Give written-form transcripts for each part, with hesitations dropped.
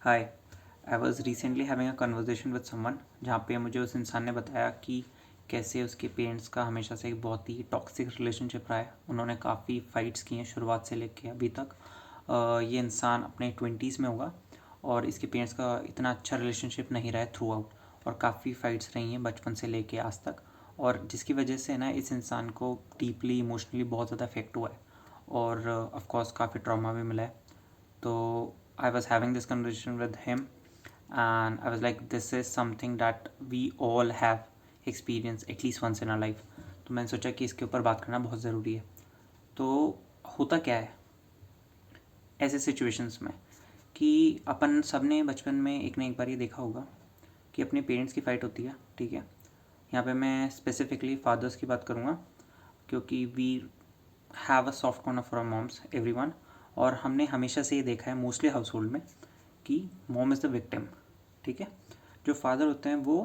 Hi. I was recently having a conversation with someone जहाँ पे मुझे उस इंसान ने बताया कि कैसे उसके पेरेंट्स का हमेशा से एक बहुत ही टॉक्सिक रिलेशनशिप रहा है। उन्होंने काफ़ी फ़ाइट्स की हैं शुरुआत से लेके अभी तक। ये इंसान अपने 20s में होगा और इसके पेरेंट्स का इतना अच्छा रिलेशनशिप नहीं रहा है थ्रू आउट, और काफ़ी फ़ाइट्स रही हैं बचपन से लेके आज तक, और जिसकी वजह से ना इस इंसान को डीपली इमोशनली बहुत ज़्यादा इफेक्ट हुआ है और ऑफ कोर्स काफ़ी ट्रॉमा भी मिला है। तो I was having this conversation with him and I was like, this is something that we all have experienced at least once in our life. तो मैंने सोचा कि इसके ऊपर बात करना बहुत ज़रूरी है। तो होता क्या है ऐसे सिचुएशंस में कि अपन सब ने बचपन में एक ना एक बार ये देखा होगा कि अपने पेरेंट्स की फ़ाइट होती है, ठीक है। यहाँ पे मैं स्पेसिफिकली फादर्स की बात करूँगा क्योंकि we have a soft corner for moms everyone, और हमने हमेशा से ये देखा है मोस्टली हाउस होल्ड में कि मॉम इज़ द विक्टिम, ठीक है। जो फादर होते हैं वो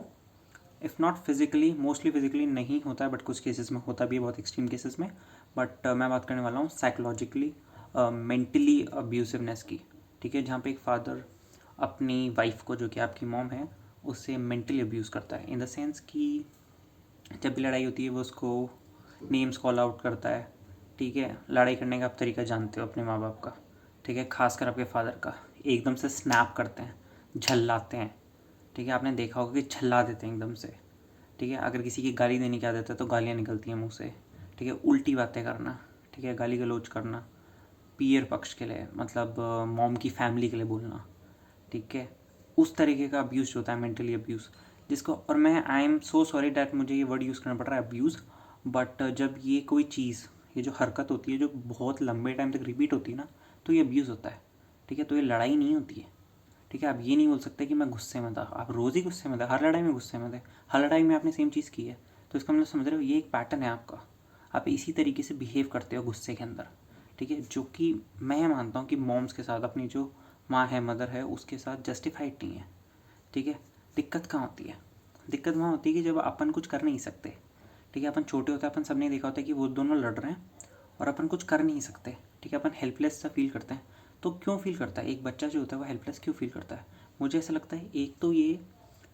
if not physically, mostly physically नहीं होता है, बट कुछ केसेस में होता भी है, बहुत एक्सट्रीम केसेस में। बट मैं बात करने वाला हूँ साइकोलॉजिकली मेंटली अब्यूसिवनेस की, ठीक है। जहाँ पे एक फादर अपनी वाइफ को, जो कि आपकी मॉम है, उससे मेंटली अब्यूज़ करता है इन द सेंस कि जब भी लड़ाई होती है वो उसको नेम्स कॉल आउट करता है, ठीक है। लड़ाई करने का आप तरीका जानते हो अपने माँ बाप का, ठीक है, खासकर आपके फादर का। एकदम से स्नैप करते हैं, झल्लाते हैं, ठीक है। आपने देखा होगा कि झल्ला देते हैं एकदम से, ठीक है। अगर किसी की गाली देने की आदत है तो गालियाँ निकलती हैं मुँह से, ठीक है। उल्टी बातें करना, ठीक है, गाली गलौज करना, पीयर पक्ष के लिए, मतलब मॉम की फैमिली के लिए बोलना, ठीक है। उस तरीके का अब्यूज़ होता है, मेंटली अब्यूज़, जिसको, और मैं I am so sorry that मुझे ये वर्ड यूज़ करना पड़ रहा है, अब्यूज़। बट जब ये कोई चीज़, ये जो हरकत होती है जो बहुत लंबे टाइम तक रिपीट होती है ना, तो ये अब्यूज़ होता है, ठीक है। तो ये लड़ाई नहीं होती है, ठीक है। आप ये नहीं बोल सकते कि मैं गुस्से में था, आप रोज़ ही गुस्से में थे, हर लड़ाई में गुस्से में थे, हर लड़ाई में आपने सेम चीज़ की है। तो इसका मतलब समझ रहे हो, ये एक पैटर्न है आपका, आप इसी तरीके से बिहेव करते हो गुस्से के अंदर, ठीक है। जो कि मैं मानता हूँ कि मॉम्स के साथ, अपनी जो माँ है, मदर है, उसके साथ जस्टिफाइड नहीं है, ठीक है। दिक्कत कहाँ होती है? दिक्कत वहाँ होती है कि जब अपन कुछ कर नहीं सकते, ठीक है। अपन छोटे होते हैं, अपन सबने देखा होता है कि वो दोनों लड़ रहे हैं और अपन कुछ कर नहीं सकते, ठीक है। अपन हेल्पलेस सा फील करते हैं। तो क्यों फील करता है एक बच्चा जो होता है, वो हेल्पलेस क्यों फील करता है? मुझे ऐसा लगता है एक तो ये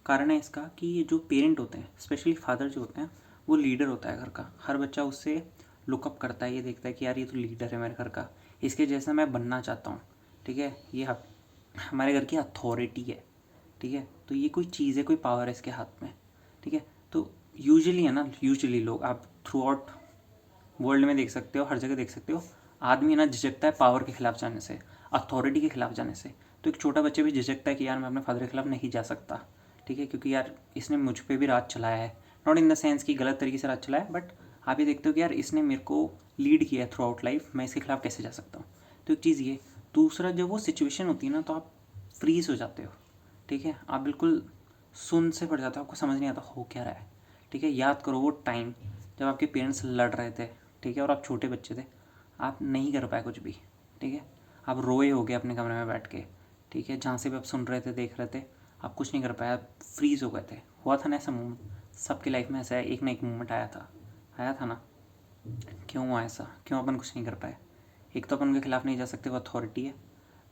कारण है इसका कि ये जो पेरेंट होते हैं, स्पेशली फादर जो होते हैं, वो लीडर होता है घर का। हर बच्चा उससे लुकअप करता है, ये देखता है कि यार ये तो लीडर है मेरे घर का, इसके जैसा मैं बनना चाहता हूँ, ठीक है। ये हमारे घर की अथॉरिटी है, ठीक है। तो ये कोई चीज़ है, कोई पावर है इसके हाथ में, ठीक है। तो यूजुअली है ना, यूजुअली लोग, आप थ्रू आउट वर्ल्ड में देख सकते हो, हर जगह देख सकते हो, आदमी ना झिझकता है पावर के खिलाफ जाने से, अथॉरिटी के खिलाफ जाने से। तो एक छोटा बच्चा भी झिझकता है कि यार मैं अपने फादर के खिलाफ नहीं जा सकता, ठीक है, क्योंकि यार इसने मुझ पर भी राज चलाया है। नॉट इन द सेंस कि गलत तरीके से राज चलाया है, बट आप ये देखते हो कि यार इसने मेरे को लीड किया है थ्रू आउट लाइफ, मैं इसके खिलाफ कैसे जा सकता हूँ। तो एक चीज़ ये। दूसरा, जब वो सिचुएशन होती है ना, तो आप फ्रीज हो जाते हो, ठीक है। आप बिल्कुल सुन से पड़ जाते हो, आपको समझ नहीं आता हो क्या रहा है, ठीक है। याद करो वो टाइम जब आपके पेरेंट्स लड़ रहे थे, ठीक है, और आप छोटे बच्चे थे, आप नहीं कर पाए कुछ भी, ठीक है। आप रोए हो गए अपने कमरे में बैठ के, ठीक है, जहाँ से भी आप सुन रहे थे, देख रहे थे, आप कुछ नहीं कर पाए, आप फ्रीज हो गए थे। हुआ था ना ऐसा मोमेंट? सबकी लाइफ में ऐसा है, एक ना एक मोमेंट आया था ना। क्यों हुआ ऐसा? क्यों अपन कुछ नहीं कर पाए? एक तो अपन उनके खिलाफ नहीं जा सकते, वो अथॉरिटी है।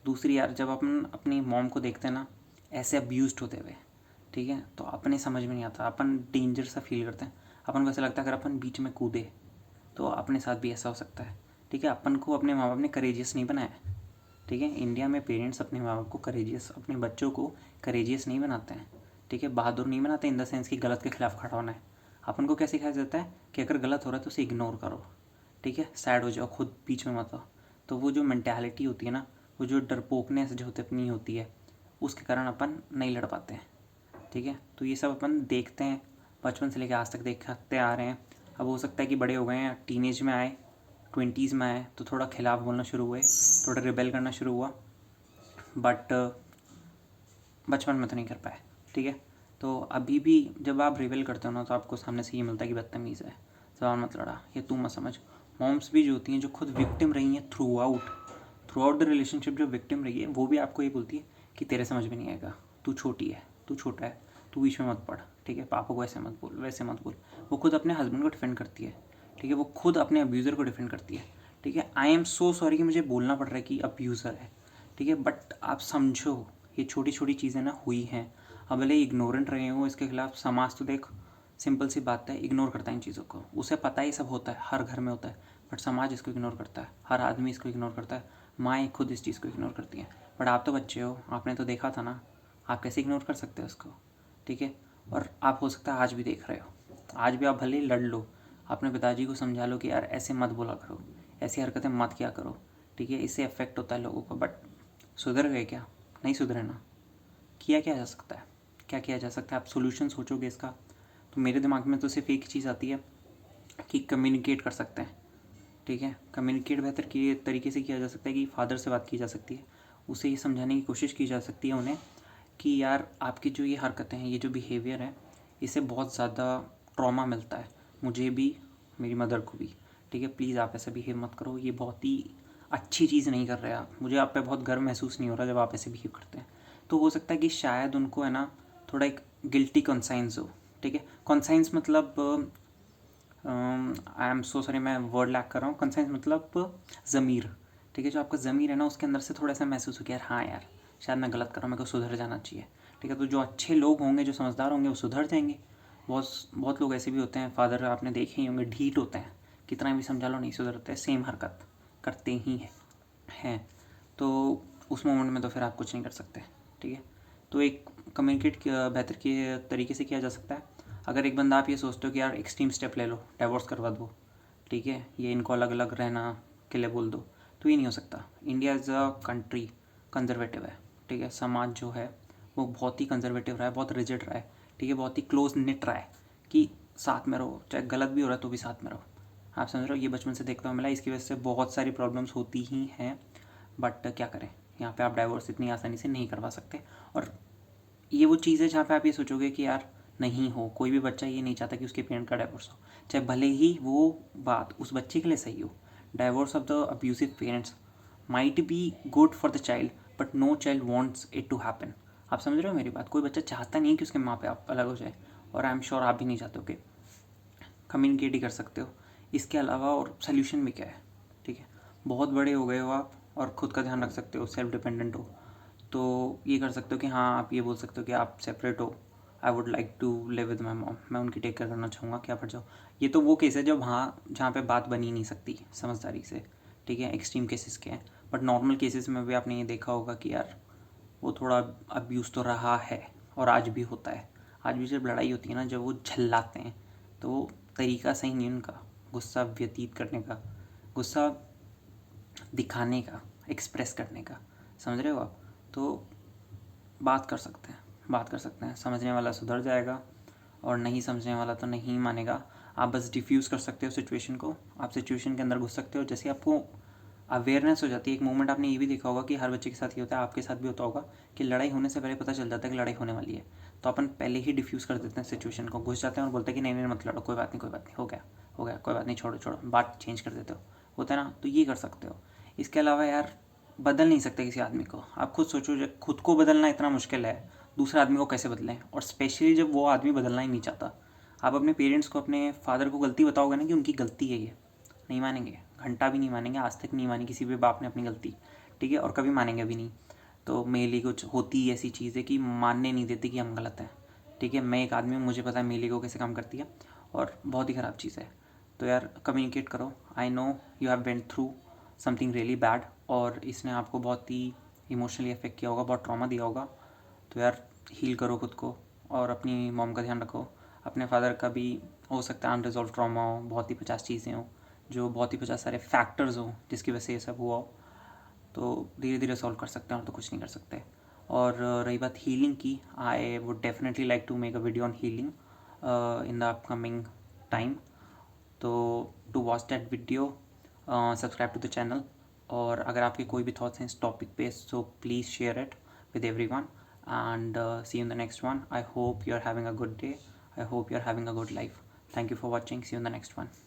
दूसरी, यार जब अपन अपनी मॉम को देखते हैं ना ऐसे अब्यूज़ड होते हुए, ठीक है, तो अपने समझ में नहीं आता, अपन डेंजर सा फील करते हैं। अपन को ऐसा लगता है अगर अपन बीच में कूदे तो अपने साथ भी ऐसा हो सकता है, ठीक है। अपन को अपने माँ बाप ने करेजियस नहीं बनाया, ठीक है। इंडिया में पेरेंट्स अपने माँ बाप को करेजियस, अपने बच्चों को करेजियस नहीं बनाते हैं, ठीक है। बहादुर नहीं बनाते इन द सेंस कि गलत के खिलाफ खड़ा होना है। अपन को क्या सिखाया जाता है कि अगर गलत हो रहा है तो उसे इग्नोर करो, ठीक है, सैड हो जाओ, खुद बीच में मत आओ। तो वो जो मेंटालिटी होती है ना, वो जो डरपोकनेस जो होती अपनी होती है, उसके कारण अपन नहीं लड़ पाते हैं, ठीक है। तो ये सब अपन देखते हैं, बचपन से लेकर आज तक देखते आ रहे हैं। अब हो सकता है कि बड़े हो गए हैं, टीनेज में आए, 20s में आए, तो थोड़ा खिलाफ बोलना शुरू हुए, थोड़ा रिबेल करना शुरू हुआ, बट बचपन में तो नहीं कर पाए, ठीक है। तो अभी भी जब आप रिबेल करते हो ना, तो आपको सामने से ये मिलता है कि बदतमीज़ है, जबान मत लड़ा, ये तू मत समझ। मॉम्स भी जो होती हैं, जो खुद विक्टिम रही हैं थ्रू आउट द रिलेशनशिप, जो विक्टिम रही है, वो भी आपको ये बोलती है कि तेरे समझ में नहीं आएगा, तू छोटी है, तू छोटा है, तू बीच में मत पड़, ठीक है, पापा को ऐसे मत बोल, वैसे मत बोल। वो खुद अपने हस्बैंड को डिफेंड करती है, ठीक है, वो खुद अपने अब्यूज़र को डिफेंड करती है, ठीक है। आई एम सो सॉरी कि मुझे बोलना पड़ रहा है कि अब्यूज़र है, ठीक है, बट आप समझो ये छोटी छोटी चीज़ें ना हुई हैं। अब भले इग्नोरेंट रहे हो इसके खिलाफ, समाज तो देख सिंपल सी बात है इग्नोर करता है इन चीज़ों को, उसे पता है ये सब होता है, हर घर में होता है, बट समाज इसको इग्नोर करता है, हर आदमी इसको इग्नोर करता है, माएँ खुद इस चीज़ को इग्नोर करती हैं। बट आप तो बच्चे हो, आपने तो देखा था ना, आप कैसे इग्नोर कर सकते हो उसको, ठीक है। और आप हो सकता है आज भी देख रहे हो, आज भी आप भले ही लड़ लो, अपने पिताजी को समझा लो कि यार ऐसे मत बोला करो, ऐसी हरकतें मत किया करो, ठीक है, इससे अफेक्ट होता है लोगों को। बट सुधर गए क्या? नहीं सुधरे ना। किया क्या जा सकता है, क्या किया जा सकता है? आप सोल्यूशन सोचोगे इसका, तो मेरे दिमाग में तो सिर्फ एक ही चीज़ आती है कि कम्युनिकेट कर सकते हैं, ठीक है। कम्युनिकेट बेहतर के तरीके से किया जा सकता है कि फादर से बात की जा सकती है, उसे ये समझाने की कोशिश की जा सकती है उन्हें कि यार आपकी जो ये हरकतें हैं, ये जो बिहेवियर है, इससे बहुत ज़्यादा ट्रॉमा मिलता है, मुझे भी, मेरी मदर को भी, ठीक है। प्लीज़ आप ऐसा बिहेव मत करो, ये बहुत ही अच्छी चीज़ नहीं कर रहे आप, मुझे आप पे बहुत गर्व महसूस नहीं हो रहा जब आप ऐसे बिहेव करते हैं। तो हो सकता है कि शायद उनको है ना थोड़ा एक गिल्टी कॉन्साइंस हो, ठीक है। कॉन्साइंस मतलब आई एम सो सॉरी, मैं वर्ड लैक कर रहा हूँ। कंसाइंस मतलब ज़मीर, ठीक है। जो आपका ज़मीर है ना, उसके अंदर से थोड़ा सा महसूस हो कि यार हाँ यार शायद मैं गलत कर रहा हूँ, मेरे को सुधर जाना चाहिए, ठीक है। तो जो अच्छे लोग होंगे, जो समझदार होंगे, वो सुधर जाएंगे। बहुत बहुत लोग ऐसे भी होते हैं, फादर आपने देखे ही होंगे, ढीठ होते हैं, कितना भी समझा लो नहीं सुधरते, सेम हरकत करते ही हैं। तो उस मोमेंट में तो फिर आप कुछ नहीं कर सकते, ठीक है। तो एक कम्युनिकेट बेहतर के तरीके से किया जा सकता है। अगर एक बंदा आप ये सोचते हो कि यार एक्सट्रीम स्टेप ले लो, डिवोर्स करवा दो, ठीक है, ये इनको अलग अलग रहना के लिए बोल दो, तो ये नहीं हो सकता। India is a country conservative है, ठीक है। समाज जो है वो बहुत ही कंजर्वेटिव रहा है, बहुत रिजिड रहा है, ठीक है, बहुत ही क्लोज निट रहा है कि साथ में रहो, चाहे गलत भी हो रहा है तो भी साथ में रहो। आप समझ रहे हो, ये बचपन से देखता हूँ मिला, इसकी वजह से बहुत सारी प्रॉब्लम्स होती ही हैं। बट क्या करें, यहाँ पे आप डाइवोर्स इतनी आसानी से नहीं करवा सकते। और ये वो चीज़ है जहाँ पे आप ये सोचोगे कि यार नहीं हो, कोई भी बच्चा ये नहीं चाहता कि उसके पेरेंट का डाइवोर्स हो, चाहे भले ही वो बात उस बच्चे के लिए सही हो। Divorce of the abusive parents might be good for the child, but no child wants it to happen. आप समझ रहे हो मेरी बात? कोई बच्चा चाहता नहीं कि उसके माँ पे आप अलग हो जाए, और आई एम श्योर आप भी नहीं चाहते हो कि कम्युनिकेट ही कर सकते हो। इसके अलावा और सोल्यूशन भी क्या है, ठीक है। बहुत बड़े हो गए हो आप और ख़ुद का ध्यान रख सकते हो, सेल्फ डिपेंडेंट हो, तो ये कर सकते हो कि हाँ, आप ये बोल सकते हो कि आप सेपरेट हो, I would like to live with my mom, मैं उनकी टेक केयर करना चाहूँगा, क्या पड़ जाओ। ये तो वो केस है जब हाँ जहाँ पे बात बनी नहीं सकती समझदारी से, ठीक है, एक्सट्रीम केसेस के हैं। बट नॉर्मल केसेस में भी आपने ये देखा होगा कि यार वो थोड़ा अब्यूज़ तो रहा है, और आज भी होता है। आज भी जब लड़ाई होती है ना, जब वो झल्लाते हैं, तो वो तरीका सही नहीं उनका गुस्सा व्यतीत करने का, गुस्सा दिखाने का, एक्सप्रेस करने का, समझ रहे हो आप? तो बात कर सकते हैं, बात कर सकते हैं, समझने वाला सुधर जाएगा और नहीं समझने वाला तो नहीं मानेगा। आप बस डिफ्यूज़ कर सकते हो सिचुएशन को, आप सिचुएशन के अंदर घुस सकते हो। जैसे आपको अवेयरनेस हो जाती है, एक मोमेंट आपने ये भी देखा होगा कि हर बच्चे के साथ ये होता है, आपके साथ भी होता होगा कि लड़ाई होने से पहले पता चल जाता है कि लड़ाई होने वाली है, तो अपन पहले ही डिफ्यूज़ कर देते हैं सिचुएशन को, घुस जाते हैं और बोलते हैं कि नहीं नहीं मत लड़ो, कोई बात नहीं, कोई बात नहीं, हो गया हो गया, कोई बात नहीं, छोड़ो छोड़ो, बात चेंज कर देते हो, होता है ना। तो ये कर सकते हो। इसके अलावा यार बदल नहीं सकते किसी आदमी को। आप खुद सोचो, जब खुद को बदलना इतना मुश्किल है, दूसरे आदमी को कैसे बदलें? और स्पेशली जब वो आदमी बदलना ही नहीं चाहता। आप अपने पेरेंट्स को, अपने फादर को गलती बताओगे ना कि उनकी गलती है ये, नहीं मानेंगे, घंटा भी नहीं मानेंगे, आज तक नहीं मानी किसी भी बाप ने अपनी गलती, ठीक है, और कभी मानेंगे भी नहीं। तो मेरे कुछ होती ही ऐसी चीज़ है कि मानने नहीं देते कि हम गलत हैं, ठीक है। मैं एक आदमी हूँ, मुझे पता है मेरे को कैसे काम करती है, और बहुत ही ख़राब चीज़ है। तो यार कम्युनिकेट करो। I know you have went through something really bad, और इसने आपको बहुत ही इमोशनली अफेक्ट किया होगा, बहुत ट्रॉमा दिया होगा। तो यार हील करो खुद को, और अपनी मॉम का ध्यान रखो। अपने फादर का भी हो सकता है अनरिजॉल्व ट्रॉमा हो, बहुत ही 50 चीज़ें हो, जो बहुत ही 50 सारे फैक्टर्स हो जिसकी वजह से ये सब हुआ हो, तो धीरे धीरे सॉल्व कर सकते हैं, और तो कुछ नहीं कर सकते। और रही बात हीलिंग की, I would definitely like to make a video on healing in the upcoming time. तो to watch that video subscribe to the channel. और अगर आपके कोई भी थॉट्स हैं इस टॉपिक पे, so please share it with everyone, and see you in the next one. I hope you're having a good day. I hope you're having a good life. Thank you for watching. See you in the next one.